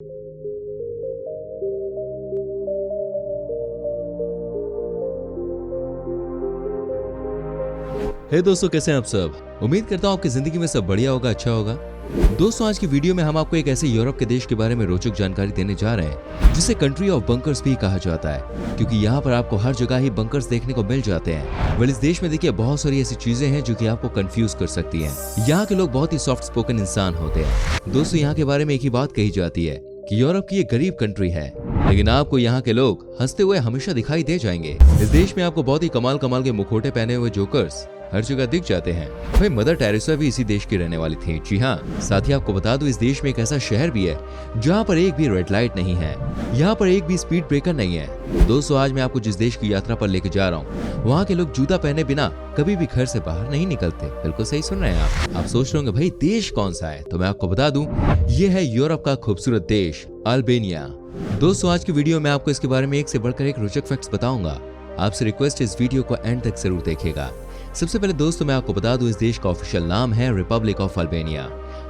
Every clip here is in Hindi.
हे दोस्तों, कैसे हैं आप सब। उम्मीद करता हूँ आपकी जिंदगी में सब बढ़िया होगा, अच्छा होगा। दोस्तों, आज की वीडियो में हम आपको एक ऐसे यूरोप के देश के बारे में रोचक जानकारी देने जा रहे हैं जिसे कंट्री ऑफ बंकर्स भी कहा जाता है, क्योंकि यहाँ पर आपको हर जगह ही बंकर्स देखने को मिल जाते हैं। वेल, इस देश में देखिए बहुत सारी ऐसी चीजें हैं जो कि आपको कंफ्यूज कर सकती हैं। यहाँ के लोग बहुत ही सॉफ्ट स्पोकन इंसान होते हैं। दोस्तों, यहाँ के बारे में एक ही बात कही जाती है कि यूरोप की एक गरीब कंट्री है, लेकिन आपको यहाँ के लोग हंसते हुए हमेशा दिखाई दे जाएंगे। इस देश में आपको बहुत ही कमाल कमाल के मुखौटे पहने हुए जोकर्स हर जगह दिख जाते हैं। भाई, मदर टेरेसा भी इसी देश की रहने वाली थी। जी हाँ, साथ ही आपको बता दूं, इस देश में एक ऐसा शहर भी है जहाँ पर एक भी रेड लाइट नहीं है, यहाँ पर एक भी स्पीड ब्रेकर नहीं है। दोस्तों, आज मैं आपको जिस देश की यात्रा पर लेके जा रहा हूँ, वहाँ के लोग जूता पहने बिना कभी भी घर से बाहर नहीं निकलते। बिल्कुल सही सुन रहे हैं आप सोच रहे होंगे भाई देश कौन सा है, तो मैं आपको बता दूं, ये है यूरोप का खूबसूरत देश अल्बानिया। दोस्तों, आज की वीडियो में आपको इसके बारे में एक से बढ़कर एक रोचक फैक्ट्स बताऊंगा। आपसे रिक्वेस्ट है इस वीडियो को एंड तक जरूर देखिएगा। सबसे पहले दोस्तों, मैं आपको बता दूं, इस देश का ऑफिशियल नाम है रिपब्लिक ऑफ अल्बानिया।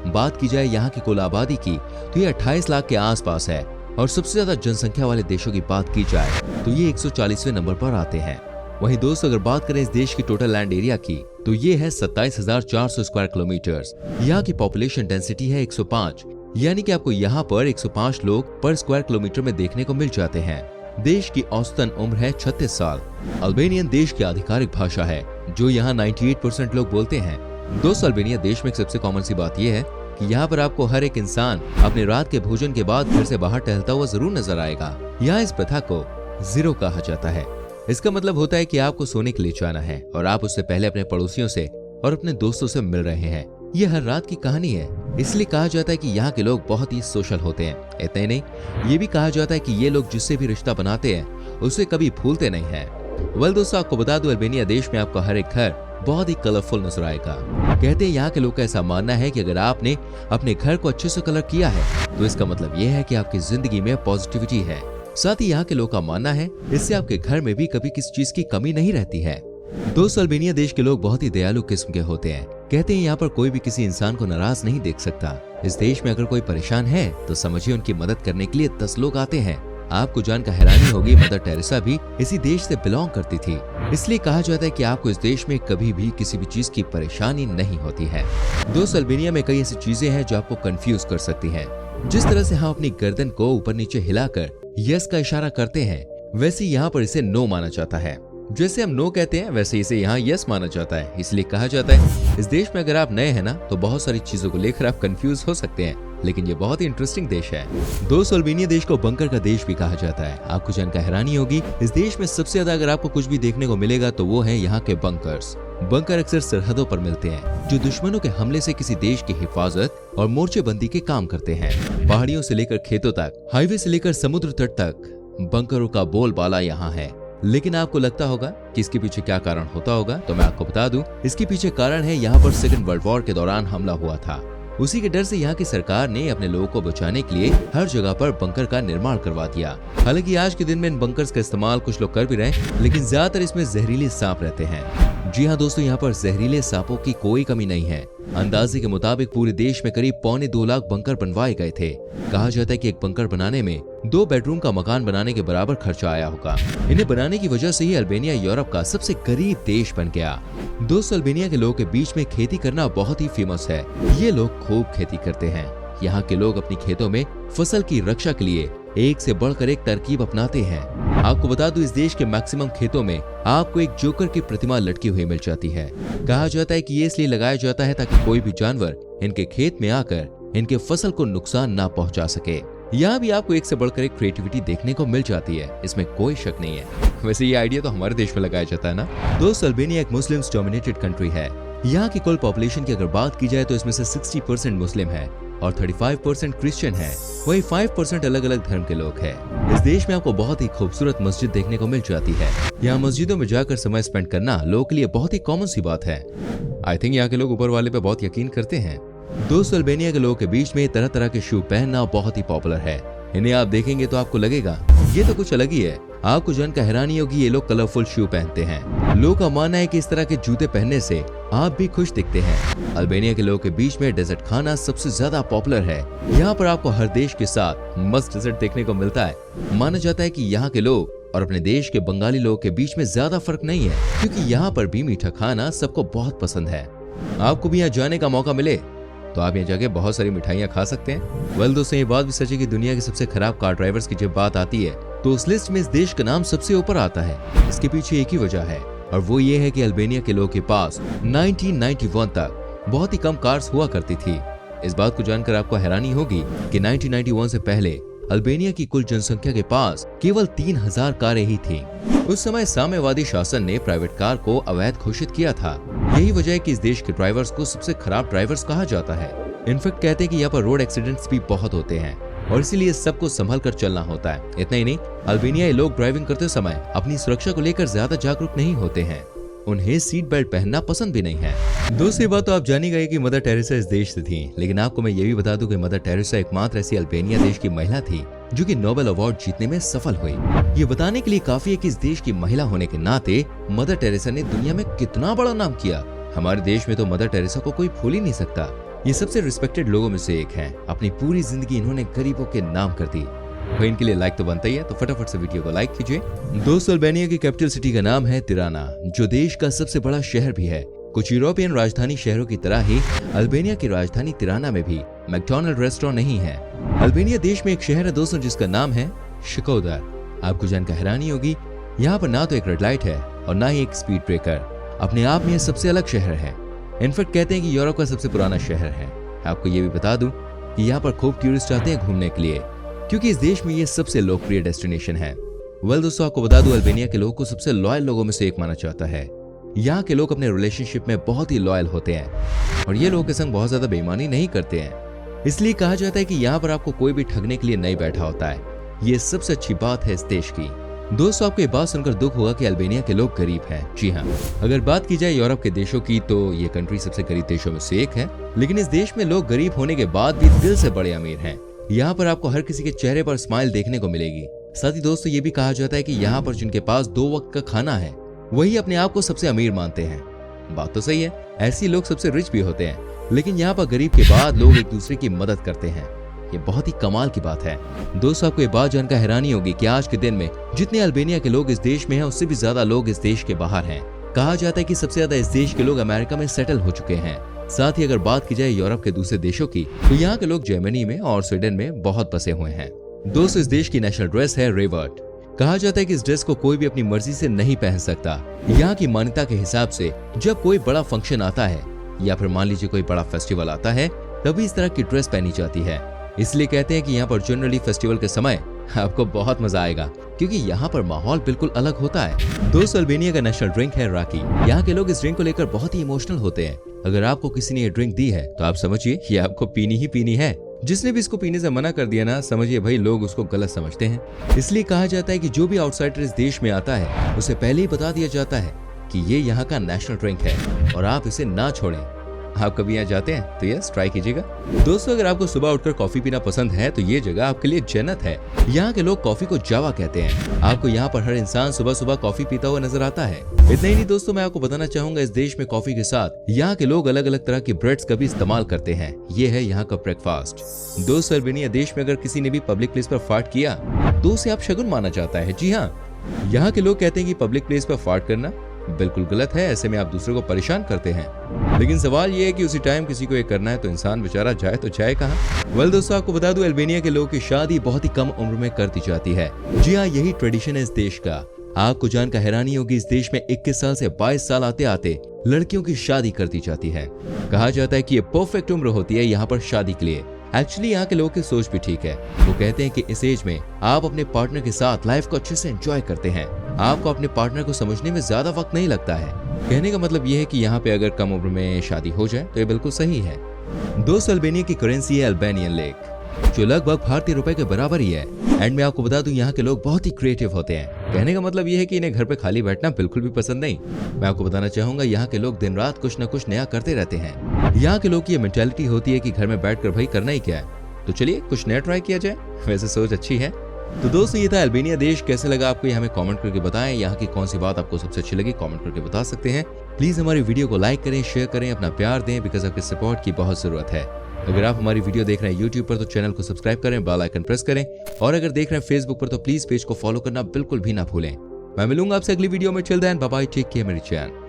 बात की जाए यहाँ की कुल आबादी की तो ये 28 लाख के आसपास है, और सबसे ज्यादा जनसंख्या वाले देशों की बात की जाए तो ये 140वें नंबर पर आते हैं। वहीं दोस्तों, अगर बात करें इस देश की टोटल लैंड एरिया की तो ये है 27,400 स्क्वायर किलोमीटर। यहाँ की पॉपुलेशन डेंसिटी है 105, यानी कि आपको यहाँ पर 105 लोग पर स्क्वायर किलोमीटर में देखने को मिल जाते हैं। देश की औसतन उम्र है 36 साल। अल्बानियन देश की आधिकारिक भाषा है जो यहाँ 98% लोग बोलते हैं। दोस्तों, अल्बानिया देश में एक सबसे कॉमन सी बात यह है कि यहाँ पर आपको हर एक इंसान अपने रात के भोजन के बाद घर से बाहर टहलता हुआ जरूर नजर आएगा। यहाँ इस प्रथा को जीरो कहा जाता है। इसका मतलब होता है कि आपको सोने के लिए जाना है और आप उससे पहले अपने पड़ोसियों से और अपने दोस्तों से मिल रहे हैं। ये हर रात की कहानी है, इसलिए कहा जाता है कि यहाँ के लोग बहुत ही सोशल होते हैं। इतना ही नहीं, ये भी कहा जाता है कि ये लोग जिससे भी रिश्ता बनाते हैं उसे कभी भूलते नहीं हैं। वेल दोस्तों, आपको बता दूं, अल्बानिया देश में आपको हर एक घर बहुत ही कलरफुल नजर आएगा। कहते हैं यहाँ के लोग का ऐसा मानना है कि अगर आपने अपने घर को अच्छे से कलर किया है तो इसका मतलब ये है कि आपकी जिंदगी में पॉजिटिविटी है। साथ ही यहाँ के लोग का मानना है इससे आपके घर में भी कभी किसी चीज की कमी नहीं रहती है। दोस्तों, अल्बानिया देश के लोग बहुत ही दयालु किस्म के होते हैं। कहते हैं यहाँ पर कोई भी किसी इंसान को नाराज नहीं देख सकता। इस देश में अगर कोई परेशान है तो समझिए उनकी मदद करने के लिए 10 लोग आते हैं। आपको जानकर हैरानी होगी, मदर टेरेसा भी इसी देश से बिलोंग करती थी। इसलिए कहा जाता है कि आपको इस देश में कभी भी किसी भी चीज की परेशानी नहीं होती है। दोस्तों, अल्बानिया में कई ऐसी चीजें हैं जो आपको कंफ्यूज कर सकती हैं। जिस तरह से हम अपनी गर्दन को ऊपर नीचे हिलाकर यस का इशारा करते हैं, वैसे यहाँ पर इसे नो माना जाता है। जैसे हम नो कहते हैं वैसे इसे यहाँ यस माना जाता है। इसलिए कहा जाता है इस देश में अगर आप नए हैं ना तो बहुत सारी चीजों को लेकर आप कंफ्यूज हो सकते हैं, लेकिन ये बहुत ही इंटरेस्टिंग देश है। दोस्तों, अल्बानिया देश को बंकर का देश भी कहा जाता है। आपको जानकर हैरानी होगी, इस देश में सबसे ज्यादा अगर आपको कुछ भी देखने को मिलेगा तो वो है यहाँ के बंकर्स। बंकर अक्सर सरहदों पर मिलते हैं जो दुश्मनों के हमले से किसी देश की हिफाजत और मोर्चेबंदी के काम करते हैं। पहाड़ियों से लेकर खेतों तक, हाईवे से लेकर समुद्र तट तक बंकरों का बोलबाला यहाँ है। लेकिन आपको लगता होगा कि इसके पीछे क्या कारण होता होगा, तो मैं आपको बता दूं, इसके पीछे कारण है यहाँ पर सेकंड वर्ल्ड वॉर के दौरान हमला हुआ था। उसी के डर से यहाँ की सरकार ने अपने लोगों को बचाने के लिए हर जगह पर बंकर का निर्माण करवा दिया। हालांकि आज के दिन में इन बंकर्स का इस्तेमाल कुछ लोग कर भी रहे, लेकिन ज्यादातर इसमें जहरीले सांप रहते हैं। जी हाँ दोस्तों, यहाँ पर जहरीले सांपों की कोई कमी नहीं है। अंदाजे के मुताबिक पूरे देश में करीब 1.25 लाख बंकर बनवाए गए थे। कहा जाता है कि एक बंकर बनाने में 2 बेडरूम का मकान बनाने के बराबर खर्चा आया होगा। इन्हें बनाने की वजह से ही अल्बानिया यूरोप का सबसे गरीब देश बन गया। दोस्तों, अल्बानिया के लोगों के बीच में खेती करना बहुत ही फेमस है। ये लोग खूब खेती करते हैं। यहाँ के लोग अपनी खेतों में फसल की रक्षा के लिए एक से बढ़कर एक तरकीब अपनाते हैं। आपको बता दूं, इस देश के मैक्सिमम खेतों में आपको एक जोकर की प्रतिमा लटकी हुई मिल जाती है। कहा जाता है कि ये इसलिए लगाया जाता है ताकि कोई भी जानवर इनके खेत में आकर इनके फसल को नुकसान ना पहुंचा सके। यहाँ भी आपको एक से बढ़कर एक क्रिएटिविटी देखने को मिल जाती है, इसमें कोई शक नहीं है। वैसे ये आइडिया तो हमारे देश में लगाया जाता है ना। दोस्तों, अल्बानिया एक मुस्लिम्स डोमिनेटेड कंट्री है। यहाँ की कुल पॉपुलेशन की अगर बात की जाए तो इसमें से 60% मुस्लिम है और 35% क्रिश्चियन है। वही 5% अलग अलग धर्म के लोग हैं। इस देश में आपको बहुत ही खूबसूरत मस्जिद देखने को मिल जाती है। यहाँ मस्जिदों में जाकर समय स्पेंड करना लोगों के लिए बहुत ही कॉमन सी बात है। आई थिंक यहाँ के लोग ऊपर वाले पे बहुत यकीन करते हैं। दोस्तों, अल्बानिया के लोगों के बीच में तरह तरह के शू पहनना बहुत ही पॉपुलर है। इन्हें आप देखेंगे तो आपको लगेगा ये तो कुछ अलग ही है, आपको जानकर हैरानी होगी ये लोग कलरफुल शू पहनते हैं। लोगों का मानना है कि इस तरह के जूते पहनने से आप भी खुश दिखते हैं। अल्बानिया के लोगों के बीच में डेजर्ट खाना सबसे ज्यादा पॉपुलर है। यहाँ पर आपको हर देश के साथ मस्त डेजर्ट देखने को मिलता है। माना जाता है कि यहाँ के लोग और अपने देश के बंगाली लोगों के बीच में ज्यादा फर्क नहीं है, क्योंकि यहाँ पर भी मीठा खाना सबको बहुत पसंद है। आपको भी यहाँ जाने का मौका मिले तो आप यहाँ जाके बहुत सारी मिठाइयाँ खा सकते हैं। वेल दोस्तों, ये बात भी सच है कि दुनिया के सबसे खराब कार ड्राइवर्स की जब बात आती है तो उस लिस्ट में इस देश का नाम सबसे ऊपर आता है। इसके पीछे एक ही वजह है, और वो ये है कि अल्बानिया के लोगों के पास 1991 तक बहुत ही कम कार्स हुआ करती थी। इस बात को जानकर आपको हैरानी होगी कि 1991 से पहले अल्बानिया की कुल जनसंख्या के पास केवल 3000 कारें ही थीं। उस समय साम्यवादी शासन ने प्राइवेट कार को अवैध घोषित किया था। यही वजह है कि इस देश के ड्राइवर्स को सबसे खराब ड्राइवर्स कहा जाता है। इनफैक्ट कहते हैं कि यहाँ पर रोड एक्सीडेंट्स भी बहुत होते हैं और इसीलिए सबको संभल कर चलना होता है। इतना ही नहीं, अल्बानियाई लोग ड्राइविंग करते समय अपनी सुरक्षा को लेकर ज्यादा जागरूक नहीं होते हैं। उन्हें सीट बेल्ट पहनना पसंद भी नहीं है। दूसरी बात तो आप जानी गए कि मदर टेरेसा इस देश से थी, लेकिन आपको मैं ये भी बता दूं कि मदर टेरेसा एकमात्र ऐसी अल्बानिया देश की महिला थी जो कि नोबेल अवार्ड जीतने में सफल हुई। ये बताने के लिए काफी है कि इस देश की महिला होने के नाते मदर टेरेसा ने दुनिया में कितना बड़ा नाम किया। हमारे देश में तो मदर टेरेसा को कोई भूल ही नहीं सकता। ये सबसे रिस्पेक्टेड लोगों में से एक है। अपनी पूरी जिंदगी इन्होंने गरीबों के नाम कर दी। भाई इनके लिए लाइक तो बनता ही है, तो फटाफट से वीडियो को लाइक कीजिए। दोस्तों, अल्बानिया की कैपिटल सिटी का नाम है तिराना, जो देश का सबसे बड़ा शहर भी है। कुछ यूरोपियन राजधानी शहरों की तरह ही अल्बानिया की राजधानी तिराना में भी मैकडॉनल्ड रेस्टोरेंट नहीं है। अल्बानिया देश में एक शहर है दोस्तों जिसका नाम है शिकोदर। आपको जानकर हैरानी होगी, यहाँ पर ना तो एक रेड लाइट है और ना ही एक स्पीड ब्रेकर। अपने आप में यह सबसे अलग शहर है। इनफैक्ट कहते हैं कि यूरोप का सबसे पुराना शहर है। आपको ये भी बता दूं कि यहाँ पर खूब टूरिस्ट आते हैं घूमने के लिए, क्योंकि इस देश में ये सबसे लोकप्रिय डेस्टिनेशन है। वेल दोस्तों, आपको बता दूं अल्बानिया के लोगों को सबसे लॉयल लोगों में से एक माना जाता है। यहाँ के लोग अपने रिलेशनशिप में बहुत ही लॉयल होते हैं और ये लोगों के संग बहुत ज्यादा बेईमानी नहीं करते हैं। इसलिए कहा जाता है कि यहाँ पर आपको कोई भी ठगने के लिए नहीं बैठा होता है। ये सबसे अच्छी बात है इस देश की। दोस्तों, आपको ये बात सुनकर दुख होगा कि अल्बानिया के लोग गरीब हैं। जी हाँ, अगर बात की जाए यूरोप के देशों की तो ये कंट्री सबसे गरीब देशों में से एक है। लेकिन इस देश में लोग गरीब होने के बाद भी दिल से बड़े अमीर हैं। यहाँ पर आपको हर किसी के चेहरे पर स्माइल देखने को मिलेगी। साथ ही दोस्तों, ये भी कहा जाता है कि यहाँ पर जिनके पास 2 वक्त का खाना है वही अपने आप को सबसे अमीर मानते हैं। बात तो सही है, ऐसे लोग सबसे रिच भी होते हैं। लेकिन यहाँ पर गरीब के बाद लोग एक दूसरे की मदद करते हैं। ये बहुत ही कमाल की बात है। दोस्तों, आपको ये बात जानकर हैरानी होगी कि आज के दिन में जितने अल्बानिया के लोग इस देश में हैं, उससे भी ज्यादा लोग इस देश के बाहर हैं। कहा जाता है कि सबसे ज्यादा इस देश के लोग अमेरिका में सेटल हो चुके हैं। साथ ही अगर बात की जाए यूरोप के दूसरे देशों की, तो यहाँ के लोग जर्मनी में और स्वीडन में बहुत बसे हुए हैं। दोस्तों, इस देश की नेशनल ड्रेस है रेवर्ट। कहा जाता है कि इस ड्रेस को कोई भी अपनी मर्जी से नहीं पहन सकता। यहाँ की मान्यता के हिसाब से जब कोई बड़ा फंक्शन आता है या फिर मान लीजिए कोई बड़ा फेस्टिवल आता है, तभी इस तरह की ड्रेस पहनी जाती है। इसलिए कहते हैं कि यहाँ पर जनरली फेस्टिवल के समय आपको बहुत मजा आएगा, क्योंकि यहाँ पर माहौल बिल्कुल अलग होता है। दोस्तों, अल्बानिया का नेशनल ड्रिंक है राकी। यहाँ के लोग इस ड्रिंक को लेकर बहुत ही इमोशनल होते हैं। अगर आपको किसी ने ये ड्रिंक दी है तो आप समझिए ये आपको पीनी ही पीनी है। जिसने भी इसको पीने से मना कर दिया ना, समझिए भाई लोग उसको गलत समझते हैं। इसलिए कहा जाता है कि जो भी आउटसाइडर इस देश में आता है उसे पहले ही बता दिया जाता है कि ये यहाँ का नेशनल ड्रिंक है और आप इसे ना छोड़ें। आप कभी यहाँ जाते हैं तो यस ट्राई कीजिएगा। दोस्तों, अगर आपको सुबह उठकर कॉफी पीना पसंद है तो ये जगह आपके लिए जन्नत है। यहाँ के लोग कॉफी को जावा कहते हैं। आपको यहाँ पर हर इंसान सुबह सुबह कॉफी पीता हुआ नजर आता है। इतना ही नहीं दोस्तों, मैं आपको बताना चाहूंगा इस देश में कॉफी के साथ यहाँ के लोग अलग अलग तरह की ब्रेड्स का भी इस्तेमाल करते हैं। ये है यहाँ का ब्रेकफास्ट। दोस्तों, अल्बानिया देश में अगर किसी ने भी पब्लिक प्लेस पर फार्ट किया तो उसे आप शगुन माना जाता है। जी हाँ, यहाँ के लोग कहते हैं कि पब्लिक प्लेस पर फार्ट करना बिल्कुल गलत है। ऐसे में आप दूसरे को परेशान करते हैं। लेकिन सवाल ये है कि उसी टाइम किसी को ये करना है तो इंसान बेचारा जाए तो जाए कहाँ। वेल दोस्तों, आपको बता दूं अल्बानिया के लोगों की शादी बहुत ही कम उम्र में कर दी जाती है। जी हाँ, यही ट्रेडिशन है इस देश का। आपको जानकर हैरानी होगी, इस देश में 21 साल से 22 साल आते आते लड़कियों की शादी कर दी जाती है। कहा जाता है कि ये परफेक्ट उम्र होती है यहाँ पर शादी के लिए। एक्चुअली यहाँ के लोगों की सोच भी ठीक है। वो कहते हैं कि इस एज में आप अपने पार्टनर के साथ लाइफ को अच्छे से एंजॉय करते हैं। आपको अपने पार्टनर को समझने में ज्यादा वक्त नहीं लगता है। कहने का मतलब ये है कि यहाँ पे अगर कम उम्र में शादी हो जाए तो ये बिल्कुल सही है। दोस्तों, अल्बानिया की करेंसी है अल्बानियन लेक, जो लगभग भारतीय रुपए के बराबर ही है। एंड मैं आपको बता दूं यहाँ के लोग बहुत ही क्रिएटिव होते हैं। कहने का मतलब ये है कि इन्हें घर पे खाली बैठना बिल्कुल भी पसंद नहीं। मैं आपको बताना चाहूंगा यहाँ के लोग दिन रात कुछ न कुछ नया करते रहते हैं। यहाँ के लोग की ये मेंटालिटी होती है कि घर में बैठकर भाई करना ही क्या है, तो चलिए कुछ नया ट्राई किया जाए। वैसे सोच अच्छी है। तो दोस्तों ये था अल्बानिया देश। कैसे लगा आपको ये हमें कमेंट करके बताएं। यहाँ की कौन सी बात आपको सबसे अच्छी लगी कमेंट करके बता सकते हैं। प्लीज हमारी वीडियो को लाइक करें, शेयर करें, अपना प्यार दें, बिकॉज आपके सपोर्ट की बहुत जरूरत है। अगर आप हमारी वीडियो देख रहे हैं यूट्यूब पर तो चैनल को सब्सक्राइब करें, बेल आइकन प्रेस करें, और अगर देख रहे हैं फेसबुक पर तो प्लीज पेज को फॉलो करना बिल्कुल भी ना भूलें। मैं मिलूंगा आपसे अगली वीडियो में। Till then bye bye, take care मेरी चैन।